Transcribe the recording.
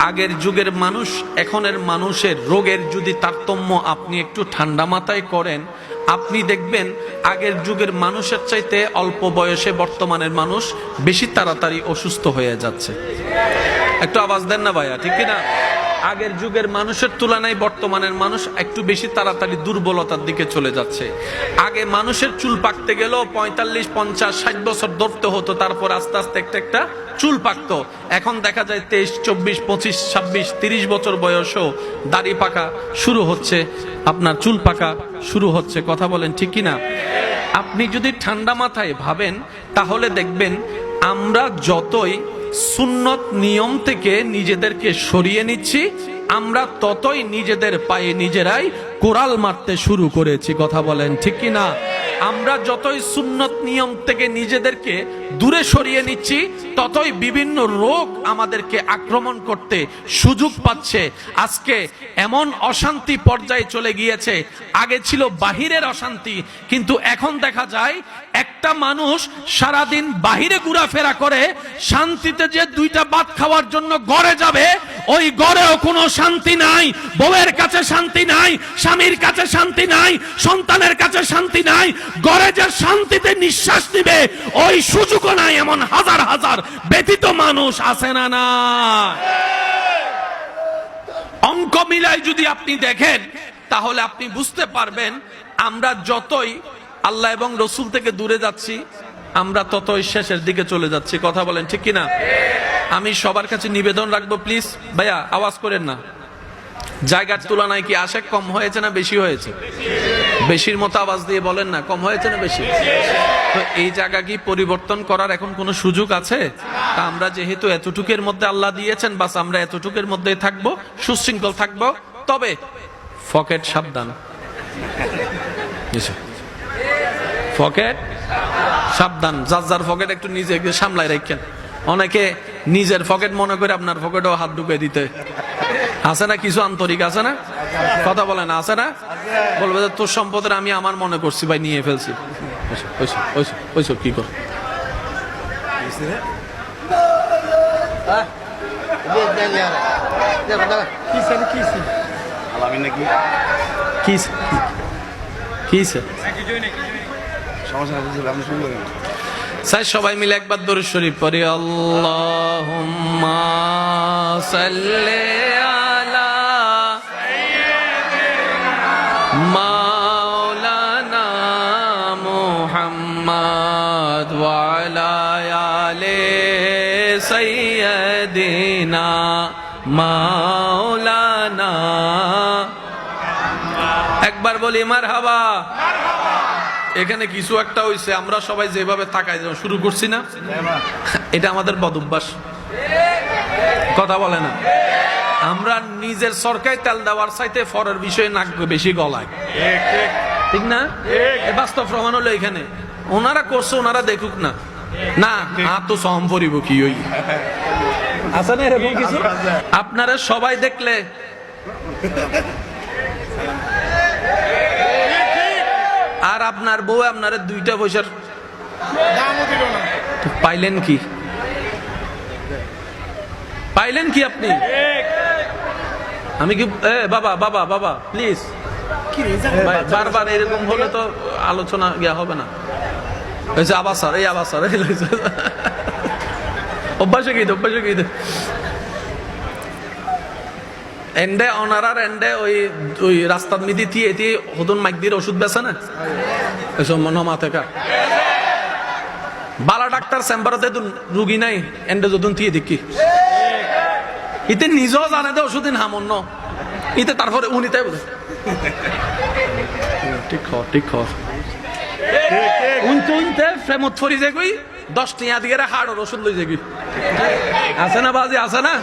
আগের যুগের মানুষ এখনের মানুষের রোগের যদি তারতম্য আপনি একটু ঠান্ডা মাথায় করেন, আপনি দেখবেন আগের যুগের মানুষের চাইতে অল্প বয়সে বর্তমানের মানুষ বেশি তাড়াতাড়ি অসুস্থ হয়ে যাচ্ছে। একটু আওয়াজ দেন না ভাইয়া, ঠিক কিনা? আগের যুগের মানুষের তুলনায় বর্তমানের মানুষ একটু বেশি তাড়াতাড়ি দুর্বলতার দিকে চলে যাচ্ছে। আগে মানুষের চুল পাকতে গেলেও 45, 50, 60 বছর ধরতে হতো, তারপর আস্তে আস্তে একটা একটা চুল পাকতো। এখন দেখা যায় 23, 24, 25, 26, 30 বছর বয়সেও দাড়ি পাকা শুরু হচ্ছে, আপনার চুল পাকা শুরু হচ্ছে। কথা বলেন ঠিক কিনা? আপনি যদি ঠান্ডা মাথায় ভাবেন তাহলে দেখবেন আমরা যতই সুন্নত নিয়ম থেকে নিজেদেরকে সরিয়ে নিচ্ছি, আমরা ততই নিজেদের পায়ে নিজেরাই কোরাল মারতে শুরু করেছি। কথা বলেন ঠিক কিনা? আমরা যতই সুন্নত নিয়ম থেকে নিজেদেরকে দূরে সরিয়ে নিচ্ছি, ততই বিভিন্ন রোগ আমাদেরকে আক্রমণ করতে সুযোগ পাচ্ছে। আজকে এমন অশান্তি পর্যায়ে চলে গিয়েছে, আগে ছিল বাহিরের অশান্তি, কিন্তু এখন দেখা যায় একটা মানুষ সারাদিন বাহিরে ঘোরাফেরা করে, শান্তিতে যে 2টা ভাত খাওয়ার জন্য ঘরে যাবে, ওই ঘরেও কোনো শান্তি নাই, বউয়ের কাছে শান্তি নাই, স্বামীর কাছে শান্তি নাই, সন্তানের কাছে শান্তি নাই, ঘরে যে শান্তিতে নিঃশ্বাস নিবে ওই সুযোগও নাই। এমন হাজার হাজার ব্যতীত মানুষ আছে না? না, অঙ্ক মিলাই যদি আপনি দেখেন তাহলে আপনি বুঝতে পারবেন আমরা যতই আল্লাহ এবং রসুল থেকে দূরে যাচ্ছি, আমরা ততই শেষের দিকে চলে যাচ্ছি। কথা বলেন ঠিক কিনা? আমি সবার কাছে নিবেদন রাখবো, প্লিজ ভাইয়া আওয়াজ করেন না। জায়গার তুলনায় কি আশেক কম হয়েছে না বেশি হয়েছে? বেশির মতো আওয়াজ দিয়ে বলেন না, কম হয়েছে না বেশি? তো এই জায়গা কি পরিবর্তন করার এখন কোনো সুযোগ আছে? তা আমরা যেহেতু এতটুকের মধ্যে আল্লাহ দিয়েছেন, বাস আমরা এতটুকের মধ্যেই থাকবো, সুশৃঙ্খল থাকবো। তবে পকেট সাবধান, পকেট সাবধান, যার যার পকেট একটু নিজে সামলায় রাখেন। অনেকে নিজের পকেট মনে করে আপনার পকেটেও হাত ঢুকে দিতে আছে না? কিছু আন্তরিক আছে না? কথা বলেন, আছে না? বলবে যে তোর সম্পদের আমি আমার মনে করছি ভাই, নিয়ে ফেলছি। কি কর সবাই মিলে একবার দরুদ শরীফ পড়ি। আল্লাহুম্মা সাল্লি আলা মাওলানা মুহাম্মদ ওয়া আলা আলি সাইয়্যিদিনা মাওলানা। একবার বলি মারহাবা। এখানে কিছু একটা হইছে, আমরা সবাই যেভাবে তাকাই শুরু করছি না, এটা আমাদের বদ অভ্যাস। কথা বলে না, আমরা নিজের সরকারি তেল দেওয়ার চাইতে ফরের বিষয়ে নাক বেশি গলায়, ঠিক না? বাস্তব প্রমাণ হলো এখানে। ওনারা করছে, ওনারা দেখুক না, না তো সহম পরিব কি ওই আছে না এরকম কিছু? আপনারা সবাই দেখলে আর আপনার বউ আপনার 2টা পয়সার পাইলেন কি? পাইলেন কি আপনি? আমি কি বাবা বাবা বাবা প্লিজ, বারবার এরকম হলে তো আলোচনা গিয়া হবে না। আবার স্যার, এই আবার স্যার, অভ্যাসে গিয়ে অভ্যাসে গিয়ে এন্ডে অনারার এন্ডে ওই রাস্তার মিদি দিয়ে এটি হদন মাইক দিয়ে ওষুধ বেছে না এসব মনোমা থেকে বালা ডাক্তার চেম্বারতে রুগী নাই এন্ডে যদুন দিয়ে দেখি ইতে নিজেও জানে দে ওষুধ দিন হামন্য ইতে তারপরে উনি তাই বলে ঠিক ঠিক উনতে প্রেমত ফরি যে কই 10 টিয়া দিকে হাড়ের ওষুধ লই যে আছে না বাজি, আছে না?